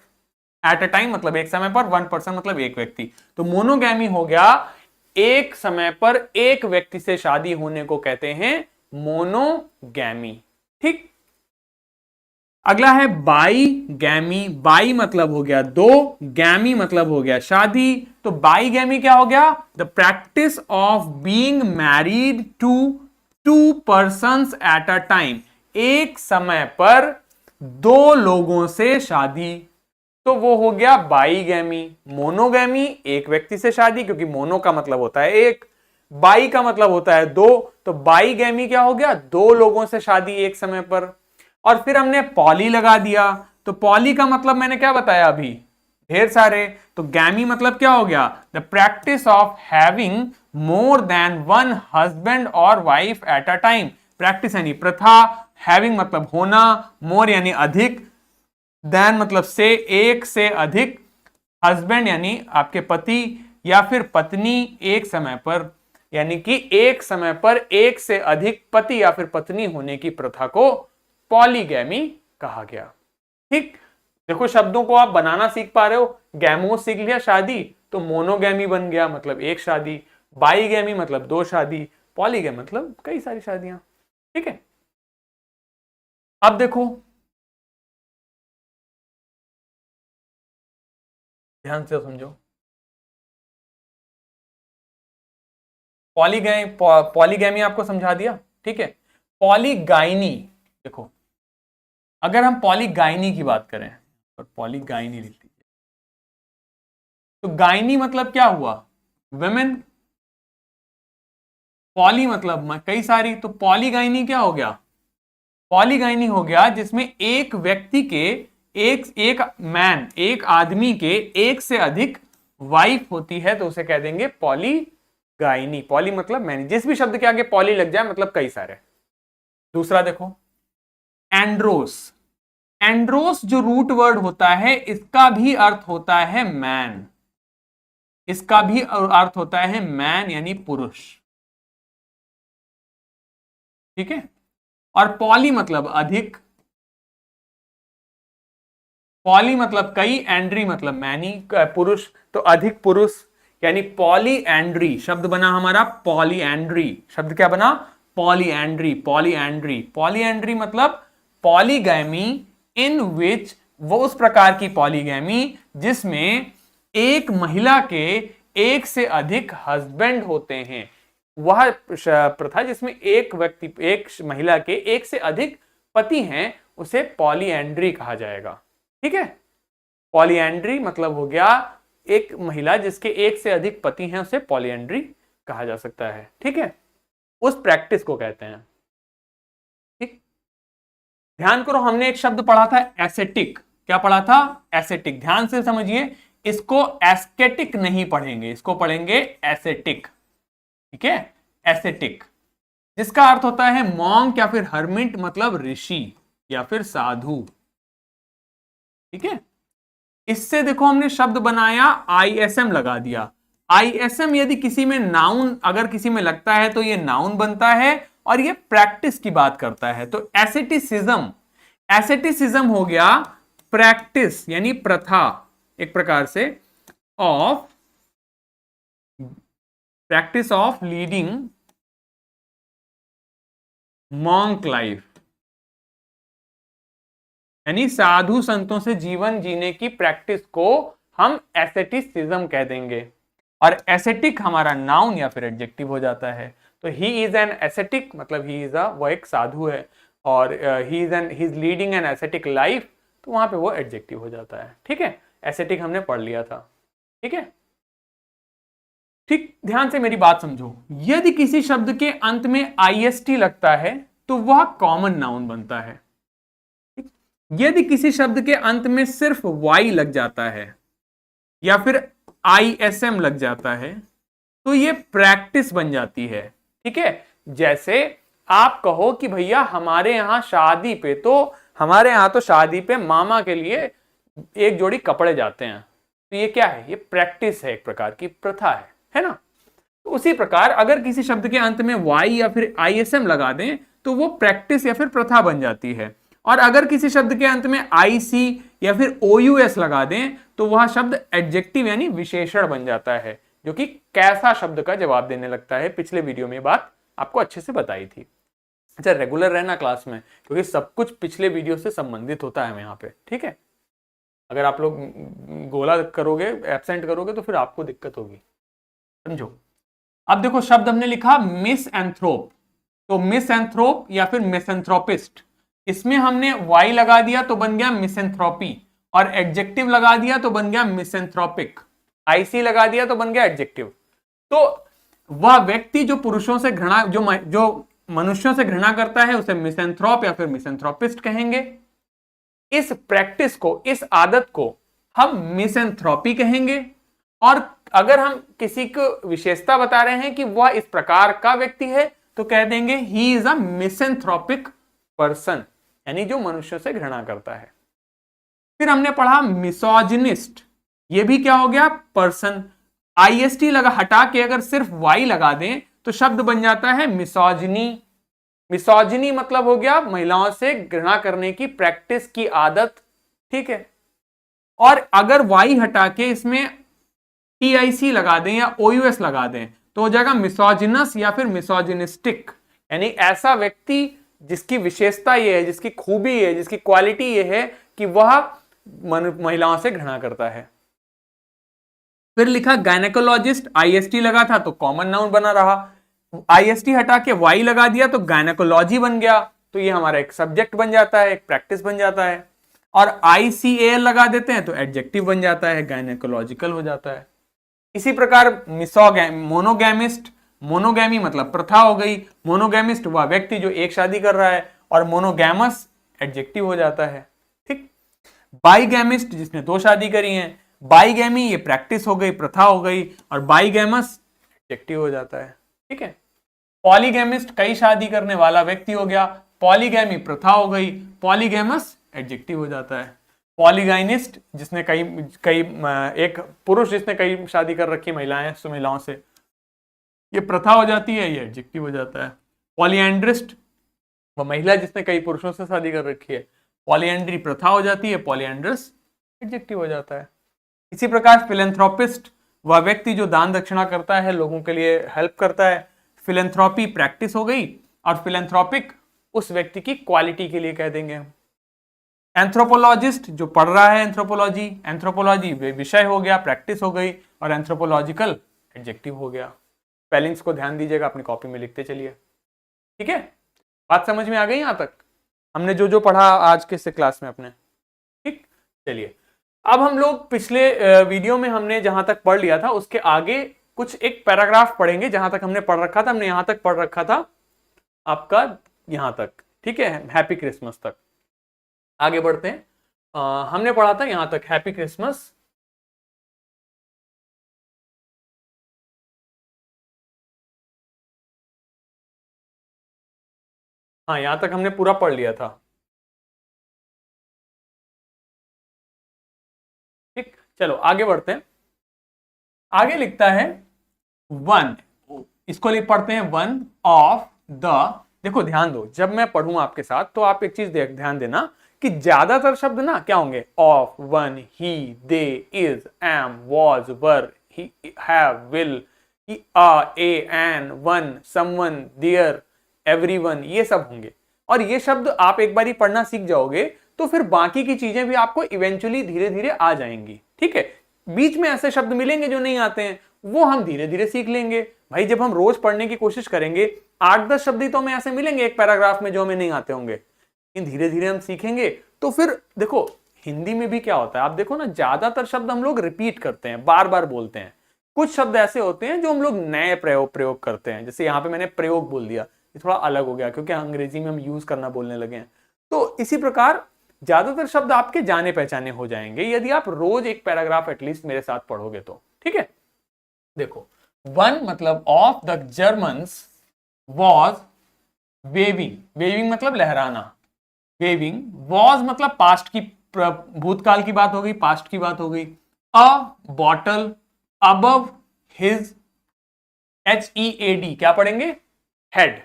[SPEAKER 1] एट अ टाइम मतलब एक समय पर, वन पर्सन मतलब एक व्यक्ति। तो मोनोगैमी हो गया एक समय पर एक व्यक्ति से शादी होने को कहते हैं मोनोगैमी। ठीक, अगला है बाई गैमी। बाई मतलब हो गया दो, गैमी मतलब हो गया शादी। तो बाई गैमी क्या हो गया, the practice of being married to two persons at a time, एक समय पर दो लोगों से शादी। तो वो हो गया बाईगैमी। मोनोगैमी एक व्यक्ति से शादी, क्योंकि मोनो का मतलब होता है एक, बाई का मतलब होता है दो, तो बाईगैमी क्या हो गया, दो लोगों से शादी एक समय पर। और फिर हमने पॉली लगा दिया, तो पॉली का मतलब मैंने क्या बताया अभी, ढेर सारे। तो गैमी मतलब क्या हो गया, the practice of having more than one husband और wife at a time. Practice यानी प्रथा, हैविंग मतलब होना, मोर यानी अधिक, देन मतलब से, एक से अधिक, हस्बैंड यानी आपके पति या फिर पत्नी एक समय पर, यानी कि एक समय पर एक से अधिक पति या फिर पत्नी होने की प्रथा को पॉलीगैमी कहा गया। ठीक, देखो शब्दों को आप बनाना सीख पा रहे हो। गैमो सीख लिया शादी, तो मोनोगैमी बन गया मतलब एक शादी, बाईगैमी मतलब दो शादी, पॉलीगैमी मतलब कई सारी शादियां। ठीक है, अब देखो ध्यान से समझो। पॉलीगैमी आपको समझा दिया। ठीक है, पॉलीगाइनी, देखो अगर हम पॉलीगाइनी की बात करें, और पॉलीगाइनी लिख लीजिए, तो गाइनी मतलब क्या हुआ, वुमेन। पॉली मतलब कई सारी, तो पॉलीगाइनी क्या हो गया, पॉलीगाइनी हो गया जिसमें एक व्यक्ति के, एक एक मैन, एक आदमी के एक से अधिक वाइफ होती है, तो उसे कह देंगे पॉलीगाइनी। पॉली मतलब मैन, जिस भी शब्द के आगे पॉली लग जाए मतलब कई सारे। दूसरा देखो, एंड्रोस। एंड्रोस जो रूट वर्ड होता है, इसका भी अर्थ होता है मैन। इसका भी अर्थ होता है मैन यानी पुरुष। ठीक है, और पॉली मतलब अधिक, पॉली मतलब कई, एंड्री मतलब मैनी पुरुष, तो अधिक पुरुष, यानी पॉली एंड्री शब्द बना हमारा, पॉली एंड्री शब्द क्या बना, polyandry. Polyandry, polyandry मतलब पॉलीगैमी इन विच, वो उस प्रकार की पॉलीगैमी जिसमें एक महिला के एक से अधिक हस्बैंड होते हैं। वह प्रथा जिसमें एक व्यक्ति, एक महिला के एक से अधिक पति हैं, उसे पॉलीएंड्री कहा जाएगा। ठीक है, पॉलीएंड्री मतलब हो गया एक महिला जिसके एक से अधिक पति हैं, उसे पॉलीएंड्री कहा जा सकता है। ठीक है, उस प्रैक्टिस को कहते हैं। ठीक, ध्यान करो, हमने एक शब्द पढ़ा था एसेटिक। क्या पढ़ा था, एसेटिक। ध्यान से समझिए, इसको एस्केटिक नहीं पढ़ेंगे, इसको पढ़ेंगे एसेटिक। ठीक है, एसेटिक जिसका अर्थ होता है मॉन्क या फिर हर्मिट मतलब ऋषि। या फिर साधु। ठीक है, इससे देखो हमने शब्द बनाया, आईएसएम लगा दिया। आईएसएम यदि किसी में नाउन, अगर किसी में लगता है तो ये नाउन बनता है और ये प्रैक्टिस की बात करता है। तो एसेटिसिज्म, एसेटिसिज्म हो गया प्रैक्टिस यानी प्रथा एक प्रकार से, of practice of leading monk life, यानी साधु संतों से जीवन जीने की प्रैक्टिस को हम एसेटिसिज्म कह देंगे। और एसेटिक हमारा नाउन या फिर एडजेक्टिव हो जाता है। तो ही इज एन एसेटिक मतलब ही इज वो एक साधु है, और he is leading an ascetic life, तो वहां पे वो एडजेक्टिव हो जाता है। ठीक है, एसेटिक हमने पढ़ लिया था। ठीक है, ठीक, ध्यान से मेरी बात समझो। यदि किसी शब्द के अंत में आईएसटी लगता है तो वह कॉमन नाउन बनता है। यदि किसी शब्द के अंत में सिर्फ वाई लग जाता है या फिर आईएसएम लग जाता है तो ये प्रैक्टिस बन जाती है। ठीक है, जैसे आप कहो कि भैया हमारे यहां शादी पे, तो हमारे यहां तो शादी पे मामा के लिए एक जोड़ी कपड़े जाते हैं, तो ये क्या है, ये प्रैक्टिस है, एक प्रकार की प्रथा है ना। तो उसी प्रकार अगर किसी शब्द के अंत में वाई या फिर आईएसएम लगा दें तो वो प्रैक्टिस या फिर प्रथा बन जाती है। और अगर किसी शब्द के अंत में आईसी या फिर ओयूएस लगा दें तो वह शब्द एडजेक्टिव यानी विशेषण बन जाता है, जो कि कैसा शब्द का जवाब देने लगता है। पिछले वीडियो में बात आपको अच्छे से बताई थी। अच्छा, रेगुलर रहना क्लास में, क्योंकि सब कुछ पिछले वीडियो से संबंधित होता है यहाँ पे। ठीक है, अगर आप लोग गोला करोगे, एब्सेंट करोगे, तो फिर आपको दिक्कत होगी, समझो। अब देखो शब्द हमने लिखा मिसएंथ्रोप, तो मिसएंथ्रोप या फिर मिसएंथ्रोपिस्ट, इसमें हमने वाई लगा दिया तो बन गया मिसएंथ्रोपी, और एडजेक्टिव लगा दिया तो बन गया मिसएंथ्रोपिक, आईसी लगा दिया तो बन गया एडजेक्टिव। तो वह व्यक्ति जो पुरुषों से घृणा, जो मनुष्यों से घृणा करता है उसे मिसएंथ्रोप या फिर मिसएंथ्रोपिस्ट कहेंगे। इस प्रैक्टिस को, इस आदत को हम मिसएंथ्रोपी कहेंगे। और अगर हम किसी को विशेषता बता रहे हैं कि वह इस प्रकार का व्यक्ति है तो कह देंगे ही इज अ मिसएंथ्रोपिक पर्सन, यानी जो मनुष्यों से घृणा करता है। फिर हमने पढ़ा मिसोजिनिस्ट, ये भी क्या हो गया, पर्सन। आईएसटी लगा हटा के अगर सिर्फ वाई लगा दें तो शब्द बन जाता है मिसोजिनी। मिसोजिनी मतलब हो गया महिलाओं से घृणा करने की प्रैक्टिस की आदत। ठीक है, और अगर वाई हटा के इसमें टीआईसी लगा दें या ओयूएस लगा दें तो हो जाएगा मिसोजिनस या फिर मिसोजिनिस्टिक, यानी ऐसा व्यक्ति जिसकी विशेषता ये है, जिसकी खूबी है, जिसकी क्वालिटी ये है कि वह महिलाओं से घृणा करता है। फिर लिखा गायनेकोलॉजिस्ट, आईएसटी लगा था तो कॉमन नाउन बना रहा, आईएसटी हटा के वाई लगा दिया तो गायनेकोलॉजी बन गया, तो ये हमारा एक सब्जेक्ट बन जाता है, एक प्रैक्टिस बन जाता है। और आईसीएल लगा देते हैं तो एडजेक्टिव बन जाता है, गायनेकोलॉजिकल हो जाता है। इसी प्रकार मोनोगैमिस्ट, मोनोगैमी मतलब प्रथा हो गई, मोनोगैमिस्ट वह व्यक्ति जो एक शादी कर रहा है, और मोनोगैमस एडजेक्टिव हो जाता है। ठीक, बाईगैमिस्ट जिसने दो शादी करी हैं, बाईगैमी ये प्रैक्टिस हो गई, प्रथा हो गई, और बाईगैमस एडजेक्टिव हो जाता है। ठीक है, पॉलीगैमिस्ट कई शादी करने वाला व्यक्ति हो गया, पॉलीगैमी प्रथा हो गई, पॉलीगैमस एडजेक्टिव हो जाता है। पॉलीगाइनिस्ट जिसने कई कई एक पुरुष जिसने कई शादी कर रखी महिलाएं महिलाओं से, ये प्रथा हो जाती है, ये एडजेक्टिव हो जाता है। पॉलीएंड्रिस्ट वह महिला जिसने कई पुरुषों से शादी कर रखी है, पॉलीएंड्री प्रथा हो जाती है, पॉलीएंड्रस एडजेक्टिव हो जाता है। इसी प्रकार फिलेंथ्रोपिस्ट वह व्यक्ति जो दान दक्षिणा करता है, लोगों के लिए हेल्प करता है, फिलेंथ्रोपी प्रैक्टिस हो गई, और फिलेंथ्रोपिक उस व्यक्ति की क्वालिटी के लिए कह देंगे। एंथ्रोपोलॉजिस्ट जो पढ़ रहा है एंथ्रोपोलॉजी, एंथ्रोपोलॉजी विषय हो गया, प्रैक्टिस हो गई, और एंथ्रोपोलॉजिकल एडजेक्टिव हो गया। स्पेलिंग्स को ध्यान दीजिएगा, अपनी कॉपी में लिखते चलिए। ठीक है, बात समझ में आ गई यहां तक, हमने जो जो पढ़ा आज के इस क्लास में अपने। ठीक, चलिए अब हम लोग पिछले वीडियो में हमने जहां तक पढ़ लिया था उसके आगे कुछ एक पैराग्राफ पढ़ेंगे। जहां तक हमने पढ़ रखा था, हमने यहां तक पढ़ रखा था आपका यहां तक। ठीक है, हैप्पी क्रिसमस तक आगे बढ़ते हैं। हमने पढ़ा था यहां तक हैप्पी क्रिसमस, हाँ यहां तक हमने पूरा पढ़ लिया था। चलो आगे बढ़ते हैं। आगे लिखता है वन, इसको लिख पढ़ते हैं वन ऑफ द। देखो ध्यान दो, जब मैं पढ़ूं आपके साथ तो आप एक चीज ध्यान देना कि ज्यादातर शब्द ना क्या होंगे, of, one, he, they, is, am, was, were, he, have, will, a, an, one, someone, there, everyone, ये सब होंगे। और ये शब्द आप एक बार ही पढ़ना सीख जाओगे तो फिर बाकी की चीजें भी आपको इवेंचुअली धीरे धीरे आ जाएंगी। ठीक है, बीच में ऐसे शब्द मिलेंगे जो नहीं आते हैं, वो हम धीरे धीरे सीख लेंगे। भाई जब हम रोज पढ़ने की कोशिश करेंगे 8-10 शब्द ही तो हमें ऐसे मिलेंगे एक पैराग्राफ में जो हमें नहीं आते होंगे, लेकिन धीरे धीरे हम सीखेंगे। तो फिर देखो हिंदी में भी क्या होता है, आप देखो ना, ज्यादातर शब्द हम लोग रिपीट करते हैं, बार बार बोलते हैं। कुछ शब्द ऐसे होते हैं जो हम लोग नए प्रयोग करते हैं, जैसे यहाँ पे मैंने प्रयोग बोल दिया, ये थोड़ा अलग हो गया क्योंकि अंग्रेजी में हम यूज करना बोलने लगे हैं। तो इसी प्रकार ज्यादातर शब्द आपके जाने पहचाने हो जाएंगे यदि आप रोज एक पैराग्राफ एटलीस्ट मेरे साथ पढ़ोगे तो। ठीक है, देखो वन मतलब of the Germans was waving, waving मतलब लहराना, वेविंग, वॉज मतलब पास्ट की, भूतकाल की बात हो गई, पास्ट की बात हो गई। अ बॉटल अबव हिज, HEAD क्या पढ़ेंगे, हेड।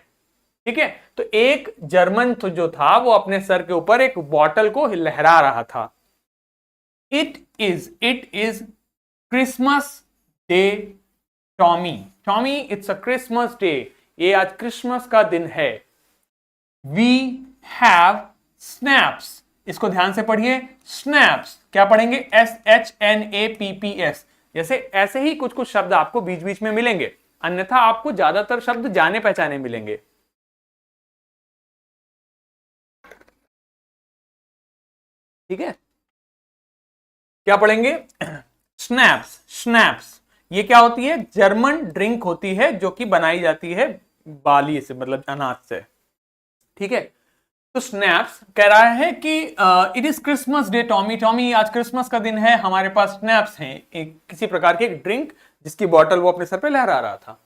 [SPEAKER 1] ठीक है, तो एक जर्मन तो जो था वो अपने सर के ऊपर एक बॉटल को लहरा रहा था। It is Christmas day Tommy, Tommy it's a Christmas day, ये आज क्रिसमस का दिन है। वी हैव स्नैप्स, इसको ध्यान से पढ़िए, स्नैप्स क्या पढ़ेंगे, SHNAPPS। जैसे ऐसे ही कुछ कुछ शब्द आपको बीच बीच में मिलेंगे, अन्यथा आपको ज्यादातर शब्द जाने पहचाने मिलेंगे। ठीक है, क्या पढ़ेंगे, स्नैप्स, स्नैप्स ये क्या होती है, जर्मन ड्रिंक होती है जो कि बनाई जाती है बाली से, मतलब अनाज से। ठीक है, तो स्नैप्स कह रहा है कि it is Christmas day Tommy, Tommy आज क्रिसमस का दिन है, हमारे पास स्नैप्स हैं, एक किसी प्रकार की एक ड्रिंक जिसकी बॉटल वो अपने सर पे लहरा रहा था।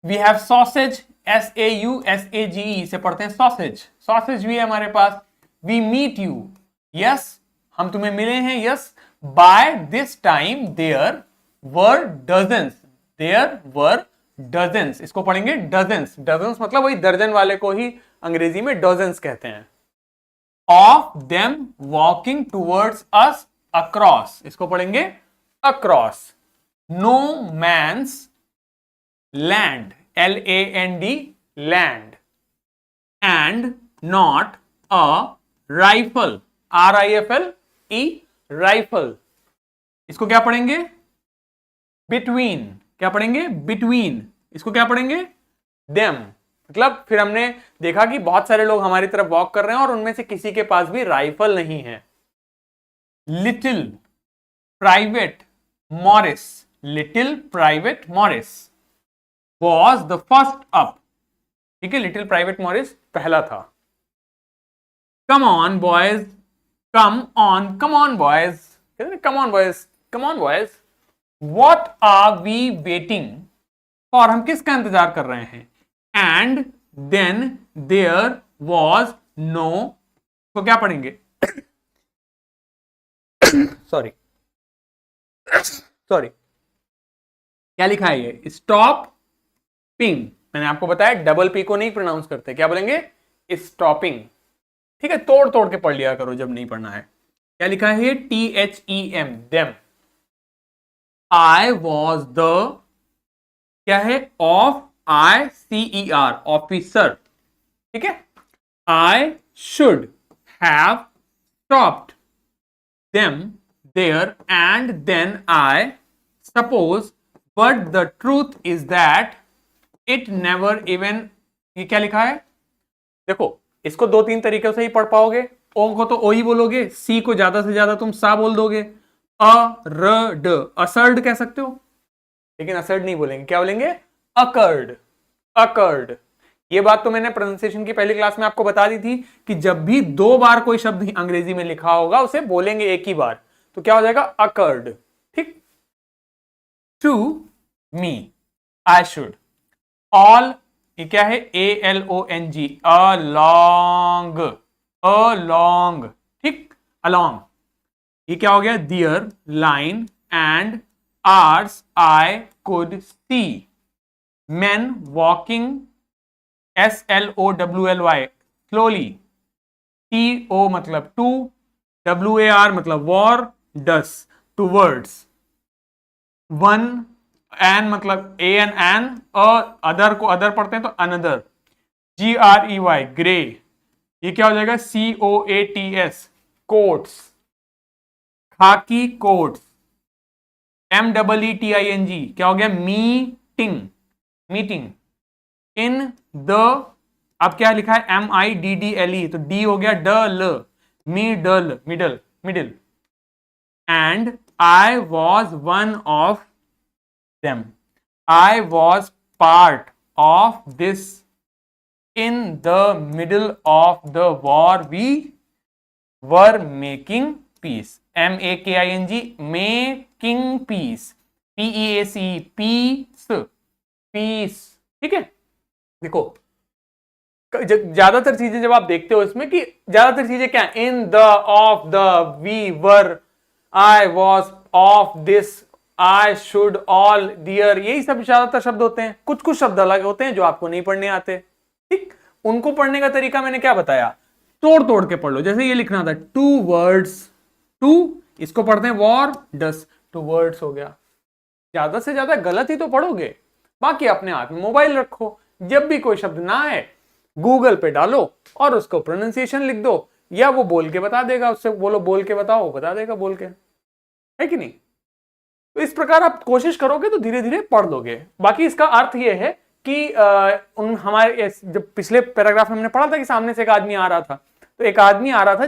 [SPEAKER 1] वी हैव सॉसेज, SAUSAGE से पढ़ते हैं सॉसेज, सॉसेज भी है हमारे पास। वी मीट यू, यस हम तुम्हें मिले हैं, yes. By this time there were dozens, there were dozens, इसको पढ़ेंगे डजन्स, डजन्स मतलब वही दर्जन वाले को ही अंग्रेजी में डजन्स कहते हैं। Of them walking towards us across, इसको पढ़ेंगे across. No man's land, LAND land, and not a rifle, RIFLE rifle, इसको क्या पढ़ेंगे, बिटवीन, क्या पढ़ेंगे, बिटवीन, इसको क्या पढ़ेंगे, देम। मतलब फिर हमने देखा कि बहुत सारे लोग हमारी तरफ वॉक कर रहे हैं और उनमें से किसी के पास भी राइफल नहीं है। Little private Morris, little private Morris was the first up. ठीक है, लिटिल प्राइवेट मॉरिस पहला था। Come on boys, come on, come on boys, come on boys, come on boys, what are we waiting for, हम किसका इंतजार कर रहे हैं। And then there was no, तो क्या पढ़ेंगे, सॉरी सॉरी, क्या लिखा है ये, स्टॉप पिंग, मैंने आपको बताया डबल पी को नहीं प्रोनाउंस करते, क्या बोलेंगे, स्टॉपिंग। ठीक है, तोड़ तोड़ के पढ़ लिया करो जब नहीं पढ़ना है। क्या लिखा है ये, THEM, them. I was the, क्या है, ऑफ, ICER ऑफिसर। ठीक है, I should have stopped them there and then I suppose, but the truth is that it never even, ये क्या लिखा है, देखो इसको 2-3 तरीके से ही पढ़ पाओगे। ओ को तो ओ ही बोलोगे, सी को ज्यादा से ज्यादा तुम सा बोल दोगे, अरड, असर्ड कह सकते हो, लेकिन असर्ड नहीं बोलेंगे, क्या बोलेंगे, अकर्ड, अकर्ड। ये बात तो मैंने प्रोनाउंसिएशन की पहली क्लास में आपको बता दी थी कि जब भी 2 बार कोई शब्द अंग्रेजी में लिखा होगा उसे बोलेंगे एक ही बार, तो क्या हो जाएगा, अकर्ड। ठीक, to me, I should, all, ये क्या है, ALONG, अलोंग, अलोंग, ठीक, अलोंग। ये क्या हो गया, there line and ours I could see men walking SLOWLY slowly, TO मतलब टू, WAR मतलब war, does towards, one, N मतलब एन, अदर को अदर पढ़ते हैं तो अनदर, GREY ग्रे, ये क्या हो जाएगा, COATS कोट्स, खाकी कोट्स, MEETING क्या हो गया, मीटिंग, मीटिंग, इन द, अब क्या लिखा है, MIDDLE तो डी हो गया dull, middle, middle, middle, and I was one of them, I was part of this, in the middle of the war we were making peace, MAKING making peace, PEACE peace, peace, ठीक है। देखो ज्यादातर चीजें जब आप देखते हो इसमें कि ज्यादातर चीजें क्या, in the, of the, we were, I was, of this, I should, all, dear, यही सब ज्यादातर शब्द होते हैं। कुछ कुछ शब्द अलग होते हैं जो आपको नहीं पढ़ने आते, ठीक। उनको पढ़ने का तरीका मैंने क्या बताया, तोड़ तोड़ के पढ़ लो। जैसे ये लिखना था टू वर्ड्स, टू इसको पढ़ते हैं वॉर, डस, टू वर्ड्स हो गया। ज्यादा से ज्यादा गलत ही तो पढ़ोगे, बाकी अपने हाथ में मोबाइल रखो, जब भी कोई शब्द ना आए गूगल पे डालो और उसको प्रोनाउंसिएशन लिख दो, या वो बोल के बता देगा, उससे बोलो बोल के बताओ, बता देगा बोल के, है कि नहीं। तो इस प्रकार आप कोशिश करोगे तो धीरे धीरे पढ़ लोगे। बाकी इसका अर्थ ये है कि हमारे जब पिछले पैराग्राफ में हमने पढ़ा था कि सामने से एक आदमी आ रहा था, तो एक आदमी आ रहा था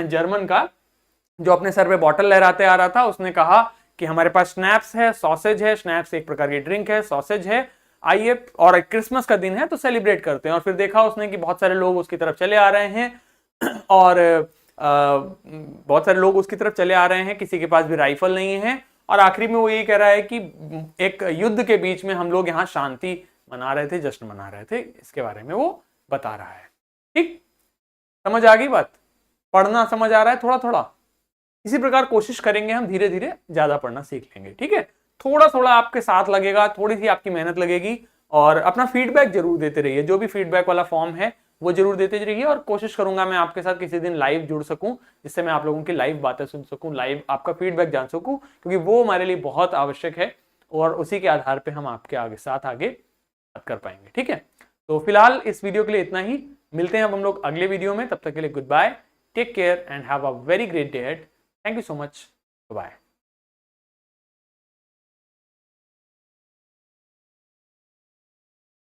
[SPEAKER 1] जर्मन का, जो अपने सर पे बॉटल लहराते आ रहा था। उसने कहा कि हमारे पास स्नैप्स है, सॉसेज है, स्नैप्स एक प्रकार की ड्रिंक है, सॉसेज है, आइए, और क्रिसमस का दिन है तो सेलिब्रेट करते हैं। और फिर देखा उसने कि बहुत सारे लोग उसकी तरफ चले आ रहे हैं और बहुत सारे लोग उसकी तरफ चले आ रहे हैं, किसी के पास भी राइफल नहीं है, और आखिरी में वो यही कह रहा है कि एक युद्ध के बीच में हम लोग यहाँ शांति मना रहे थे, जश्न मना रहे थे, इसके बारे में वो बता रहा है। ठीक, समझ आ गई बात, पढ़ना समझ आ रहा है थोड़ा थोड़ा। इसी प्रकार कोशिश करेंगे हम, धीरे धीरे ज्यादा पढ़ना सीख लेंगे, ठीक है। थोड़ा थोड़ा आपके साथ लगेगा, थोड़ी सी आपकी मेहनत लगेगी, और अपना फीडबैक जरूर देते रहिए। जो भी फीडबैक वाला फॉर्म है वो जरूर देते रहिए, और कोशिश करूंगा मैं आपके साथ किसी दिन लाइव जुड़ सकूं, जिससे मैं आप लोगों की लाइव बातें सुन सकूं, लाइव आपका फीडबैक जान सकूं, क्योंकि वो हमारे लिए बहुत आवश्यक है, और उसी के आधार पर हम आपके आगे बात कर पाएंगे, ठीक है। तो फिलहाल इस वीडियो के लिए इतना ही, मिलते हैं अब हम लोग अगले वीडियो में। तब तक के लिए goodbye, take care and have a very great day ahead. Thank you so much. Bye-bye.